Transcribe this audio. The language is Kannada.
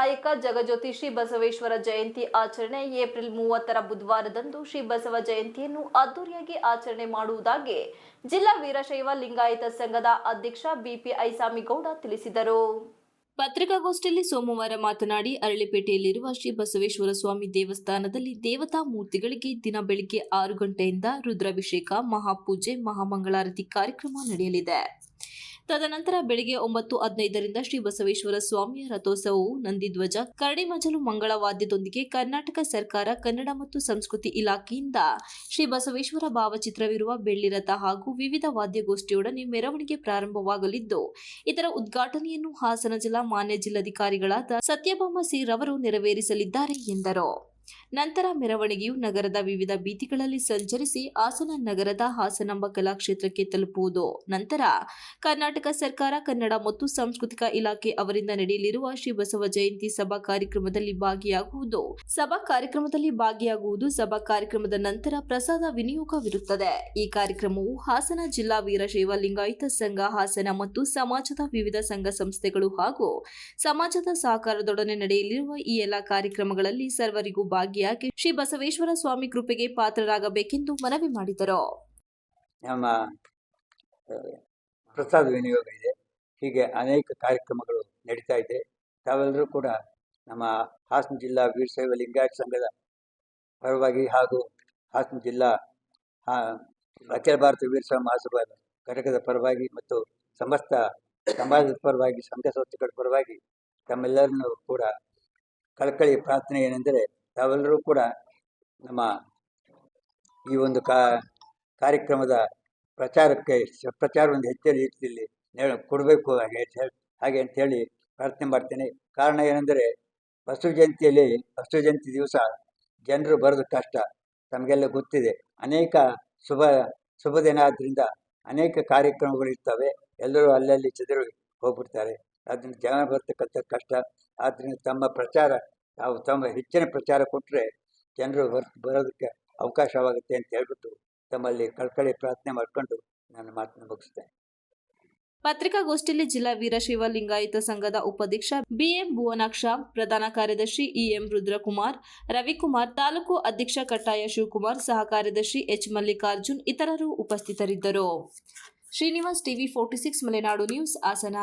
ಕಾಯಕ ಜಗಜ್ಯೋತಿ ಶ್ರೀ ಬಸವೇಶ್ವರ ಜಯಂತಿ ಆಚರಣೆ ಏಪ್ರಿಲ್ 30ರ ಬುಧವಾರದಂದು ಶ್ರೀ ಬಸವ ಜಯಂತಿಯನ್ನು ಅದ್ದೂರಿಯಾಗಿ ಆಚರಣೆ ಮಾಡುವುದಾಗಿ ಜಿಲ್ಲಾ ವೀರಶೈವ ಲಿಂಗಾಯತ ಸಂಘದ ಅಧ್ಯಕ್ಷ ಬಿಪಿ ಐಸಾಮಿಗೌಡ ತಿಳಿಸಿದರು. ಪತ್ರಿಕಾಗೋಷ್ಠಿಯಲ್ಲಿ ಸೋಮವಾರ ಮಾತನಾಡಿ, ಅರಳಿಪೇಟೆಯಲ್ಲಿರುವ ಶ್ರೀ ಬಸವೇಶ್ವರ ಸ್ವಾಮಿ ದೇವಸ್ಥಾನದಲ್ಲಿ ದೇವತಾ ಮೂರ್ತಿಗಳಿಗೆ ದಿನ ಬೆಳಿಗ್ಗೆ 6 ಗಂಟೆಯಿಂದ ರುದ್ರಾಭಿಷೇಕ, ಮಹಾಪೂಜೆ, ಮಹಾಮಂಗಳಾರತಿ ಕಾರ್ಯಕ್ರಮ ನಡೆಯಲಿದೆ. ತದನಂತರ ಬೆಳಿಗ್ಗೆ 9:15ರಿಂದ ಶ್ರೀ ಬಸವೇಶ್ವರ ಸ್ವಾಮಿಯ ರಥೋತ್ಸವವು ನಂದಿಧ್ವಜ, ಕರಡಿಮಜಲು ಮಂಗಳವಾದ್ಯದೊಂದಿಗೆ ಕರ್ನಾಟಕ ಸರ್ಕಾರ ಕನ್ನಡ ಮತ್ತು ಸಂಸ್ಕೃತಿ ಇಲಾಖೆಯಿಂದ ಶ್ರೀ ಬಸವೇಶ್ವರ ಭಾವಚಿತ್ರವಿರುವ ಬೆಳ್ಳಿ ರಥ ಹಾಗೂ ವಿವಿಧ ವಾದ್ಯಗೋಷ್ಠಿಯೊಡನೆ ಮೆರವಣಿಗೆ ಪ್ರಾರಂಭವಾಗಲಿದ್ದು, ಇದರ ಉದ್ಘಾಟನೆಯನ್ನು ಹಾಸನ ಜಿಲ್ಲಾ ಮಾನ್ಯ ಜಿಲ್ಲಾಧಿಕಾರಿಗಳಾದ ಸತ್ಯಭಾಮ ಸಿ ರವರು ನೆರವೇರಿಸಲಿದ್ದಾರೆ ಎಂದರು. ನಂತರ ಮೆರವಣಿಗೆಯು ನಗರದ ವಿವಿಧ ಬೀದಿಗಳಲ್ಲಿ ಸಂಚರಿಸಿ ಹಾಸನ ನಗರದ ಹಾಸನಾಂಬ ಕಲಾಕ್ಷೇತ್ರಕ್ಕೆ ತಲುಪುವುದು. ನಂತರ ಕರ್ನಾಟಕ ಸರ್ಕಾರ ಕನ್ನಡ ಮತ್ತು ಸಾಂಸ್ಕೃತಿಕ ಇಲಾಖೆ ಅವರಿಂದ ನಡೆಯಲಿರುವ ಶ್ರೀ ಬಸವ ಜಯಂತಿ ಸಭಾ ಕಾರ್ಯಕ್ರಮದಲ್ಲಿ ಭಾಗಿಯಾಗುವುದು. ಸಭಾ ಕಾರ್ಯಕ್ರಮದ ನಂತರ ಪ್ರಸಾದ ವಿನಿಯೋಗವಿರುತ್ತದೆ. ಈ ಕಾರ್ಯಕ್ರಮವು ಹಾಸನ ಜಿಲ್ಲಾ ವೀರಶೈವ ಲಿಂಗಾಯತ ಸಂಘ ಹಾಸನ ಮತ್ತು ಸಮಾಜದ ವಿವಿಧ ಸಂಘ ಸಂಸ್ಥೆಗಳು ಹಾಗೂ ಸಮಾಜದ ಸಹಕಾರದೊಡನೆ ನಡೆಯಲಿರುವ ಈ ಎಲ್ಲ ಕಾರ್ಯಕ್ರಮಗಳಲ್ಲಿ ಸರ್ವರಿಗೂ ಭಾಗಿಯಾಗಿ ಶ್ರೀ ಬಸವೇಶ್ವರ ಸ್ವಾಮಿ ಕೃಪೆಗೆ ಪಾತ್ರರಾಗಬೇಕೆಂದು ಮನವಿ ಮಾಡಿದರು. ನಮ್ಮ ಪ್ರಸಾದ ವಿನಿಯೋಗ ಇದೆ. ಹೀಗೆ ಅನೇಕ ಕಾರ್ಯಕ್ರಮಗಳು ನಡೀತಾ ಇದೆ. ತಾವೆಲ್ಲರೂ ಕೂಡ ನಮ್ಮ ಹಾಸನ ಜಿಲ್ಲಾ ವೀರಶೈವ ಲಿಂಗಾಯತ ಸಂಘದ ಪರವಾಗಿ ಹಾಗೂ ಹಾಸನ ಜಿಲ್ಲಾ ಅಖಿಲ ಭಾರತ ವೀರಶೈವ ಮಹಾಸಭಾ ಘಟಕದ ಪರವಾಗಿ ಮತ್ತು ಸಮಸ್ತ ಸಮಾಜದ ಪರವಾಗಿ, ಸಂಘ ಸಂಸ್ಥೆಗಳ ಪರವಾಗಿ ತಮ್ಮೆಲ್ಲರನ್ನು ಕೂಡ ಕಳಕಳಿ ಪ್ರಾರ್ಥನೆ ಏನೆಂದರೆ, ತಾವೆಲ್ಲರೂ ಕೂಡ ನಮ್ಮ ಈ ಒಂದು ಕಾರ್ಯಕ್ರಮದ ಪ್ರಚಾರವನ್ನು ಹೆಚ್ಚಿನ ರೀತಿಯಲ್ಲಿ ಕೊಡಬೇಕು ಹಾಗೆ ಅಂತೇಳಿ ಪ್ರಾರ್ಥನೆ ಮಾಡ್ತೇನೆ. ಕಾರಣ ಏನೆಂದರೆ, ಬಸವ ಜಯಂತಿ ದಿವಸ ಜನರು ಬರೋದು ಕಷ್ಟ, ತಮಗೆಲ್ಲ ಗೊತ್ತಿದೆ. ಅನೇಕ ಶುಭ ದಿನ ಆದ್ದರಿಂದ ಅನೇಕ ಕಾರ್ಯಕ್ರಮಗಳು ಇರ್ತವೆ. ಎಲ್ಲರೂ ಅಲ್ಲಲ್ಲಿ ಚದುರು ಹೋಗ್ಬಿಡ್ತಾರೆ. ಅದರಿಂದ ಜನ ಬರ್ತಕ್ಕಂಥ ಕಷ್ಟ. ಆದ್ದರಿಂದ ತಮ್ಮ ಹೆಚ್ಚಿನ ಪ್ರಚಾರ ಕೊಟ್ಟರೆ ಜನರು ಬರೋದಕ್ಕೆ ಅವಕಾಶವಾಗುತ್ತೆ ಅಂತ ಹೇಳ್ಬಿಟ್ಟು ತಮ್ಮಲ್ಲಿ ಕಳಕಳಿ ಪ್ರಾರ್ಥನೆ ಮಾಡಿಕೊಂಡು ನನ್ನ ಮಾತನ್ನು ಮುಗಿಸ್ತೇನೆ. ಪತ್ರಿಕಾಗೋಷ್ಠಿಯಲ್ಲಿ ಜಿಲ್ಲಾ ವೀರಶೈವ ಲಿಂಗಾಯತ ಸಂಘದ ಉಪಾಧ್ಯಕ್ಷ ಬಿಎಂ ಭುವನಾಕ್ಷ, ಪ್ರಧಾನ ಕಾರ್ಯದರ್ಶಿ ಇಎಂ ರುದ್ರಕುಮಾರ್, ರವಿಕುಮಾರ್, ತಾಲೂಕು ಅಧ್ಯಕ್ಷ ಕಟ್ಟಾಯ ಶಿವಕುಮಾರ್, ಸಹ ಕಾರ್ಯದರ್ಶಿ ಎಚ್ ಮಲ್ಲಿಕಾರ್ಜುನ್ ಇತರರು ಉಪಸ್ಥಿತರಿದ್ದರು. Srinivas, TV 46 Malenadu news, Hassan.